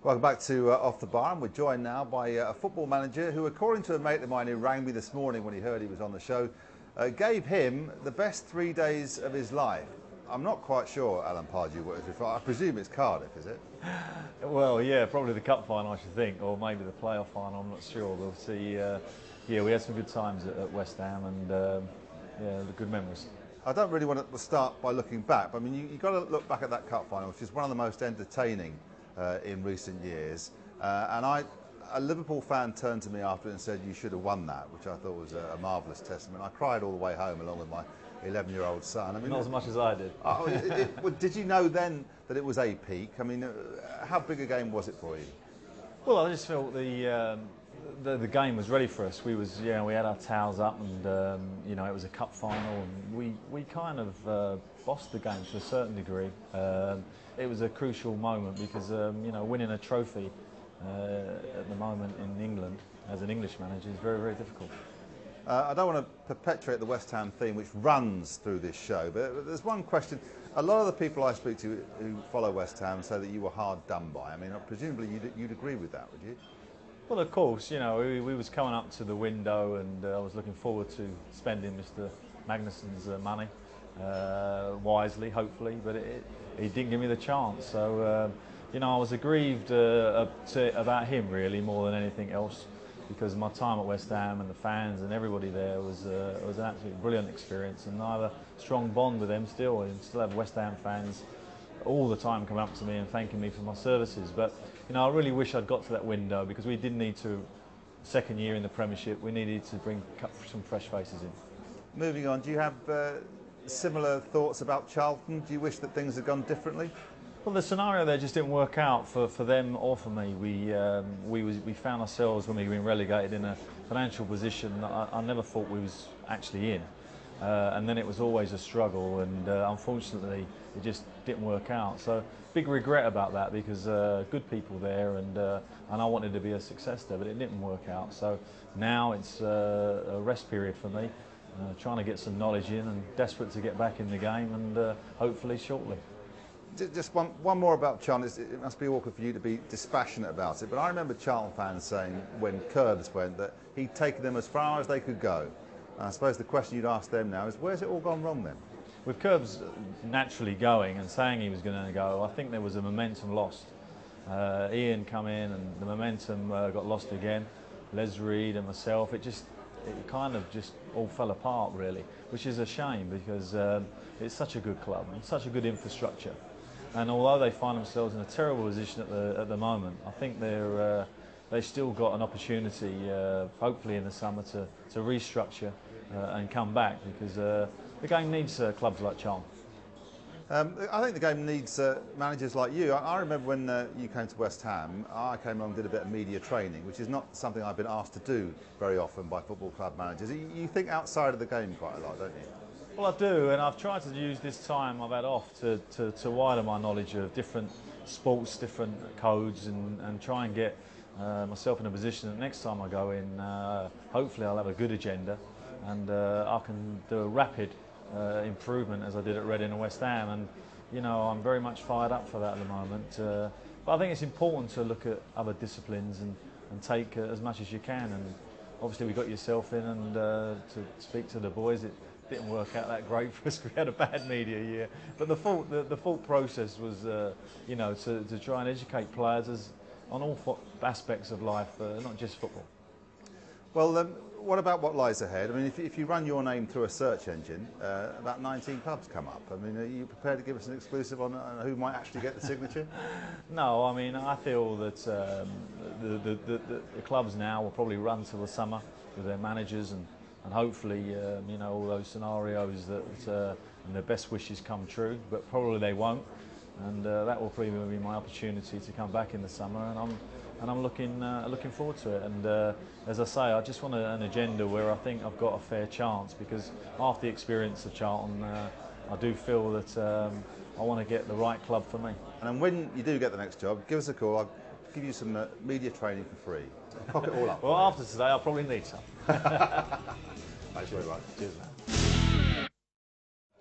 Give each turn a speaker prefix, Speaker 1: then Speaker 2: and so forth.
Speaker 1: Welcome back to Off the Bar, and we're joined now by a football manager who, according to a mate of mine who rang me this morning when he heard he was on the show, gave him the best 3 days of his life. I'm not quite sure, Alan Pardew, what it's referring. I presume it's Cardiff, is it?
Speaker 2: Well, yeah, probably the cup final, I should think, or maybe the playoff final. I'm not sure. We'll see. Yeah, we had some good times at West Ham, and yeah, the good memories. I
Speaker 1: don't really want to start by looking back, but I mean, you've got to look back at that cup final, which is one of the most entertaining in recent years. And a Liverpool fan turned to me after it and said, "You should have won that," which I thought was a marvellous testament. I cried all the way home along with my 11-year-old son. I mean,
Speaker 2: not as much as I did.
Speaker 1: Did you know then that it was a peak? I mean, how big a game was it for you?
Speaker 2: Well, I just felt the game was ready for us. We had our towels up, and it was a cup final, and we kind of bossed the game to a certain degree. It was a crucial moment because winning a trophy at the moment in England as an English manager is very, very difficult.
Speaker 1: I don't want to perpetuate the West Ham theme, which runs through this show, but there's one question. A lot of the people I speak to who follow West Ham say that you were hard done by. I mean, presumably you'd agree with that, would you?
Speaker 2: Well, of course, we was coming up to the window, and I was looking forward to spending Mr. Magnussen's money wisely, hopefully, but he didn't give me the chance. So, I was aggrieved about him really more than anything else, because my time at West Ham and the fans and everybody there was an absolutely brilliant experience, and I have a strong bond with them still, and still have West Ham fans all the time coming up to me and thanking me for my services. But I really wish I'd got to that window, because we did need to, second year in the Premiership, we needed to bring some fresh faces in.
Speaker 1: Moving on, do you have similar thoughts about Charlton? Do you wish that things had gone differently?
Speaker 2: Well, the scenario there just didn't work out for them or for me. We found ourselves, when we were being relegated, in a financial position that I never thought we was actually in. And then it was always a struggle, and unfortunately it just didn't work out. So big regret about that, because good people there, and I wanted to be a success there, but it didn't work out. So now it's a rest period for me, trying to get some knowledge in, and desperate to get back in the game, and hopefully shortly.
Speaker 1: Just one more about Charlton. It must be awkward for you to be dispassionate about it, but I remember Charlton fans saying when Curbs went that he'd taken them as far as they could go. I suppose the question you'd ask them now is, where's it all gone wrong then?
Speaker 2: With Curbs naturally going and saying he was going to go, I think there was a momentum lost. Ian come in and the momentum got lost again. Les Reed and myself, it kind of just all fell apart really, which is a shame, because it's such a good club and such a good infrastructure. And although they find themselves in a terrible position at the moment, I think they've still got an opportunity, hopefully in the summer, to restructure and come back, because the game needs clubs like Charlton.
Speaker 1: I think the game needs managers like you. I remember when you came to West Ham, I came along and did a bit of media training, which is not something I've been asked to do very often by football club managers. You think outside of the game quite a lot, don't you?
Speaker 2: Well, I do, and I've tried to use this time I've had off to widen my knowledge of different sports, different codes, and try and get myself in a position that next time I go in, hopefully I'll have a good agenda, and I can do a rapid improvement as I did at Reading and West Ham, and I'm very much fired up for that at the moment. But I think it's important to look at other disciplines and take as much as you can, and obviously we got yourself in, and to speak to the boys, it didn't work out that great for us. We had a bad media year, but the full process was to try and educate players on all aspects of life, not just football.
Speaker 1: Well, what about what lies ahead? I mean, if you run your name through a search engine, about 19 clubs come up. I mean, are you prepared to give us an exclusive on who might actually get the signature?
Speaker 2: No, I mean, I feel that the clubs now will probably run till the summer with their managers, and hopefully, all those scenarios and their best wishes come true, but probably they won't. And that will probably be my opportunity to come back in the summer, and I'm looking forward to it. And as I say, I just want an agenda where I think I've got a fair chance, because after the experience of Charlton, I do feel that I want to get the right club for me.
Speaker 1: And when you do get the next job, give us a call. I'll give you some media training for free. Cock it all up.
Speaker 2: Well, after today, I'll probably need some.
Speaker 1: Thanks very much.
Speaker 2: Cheers, man.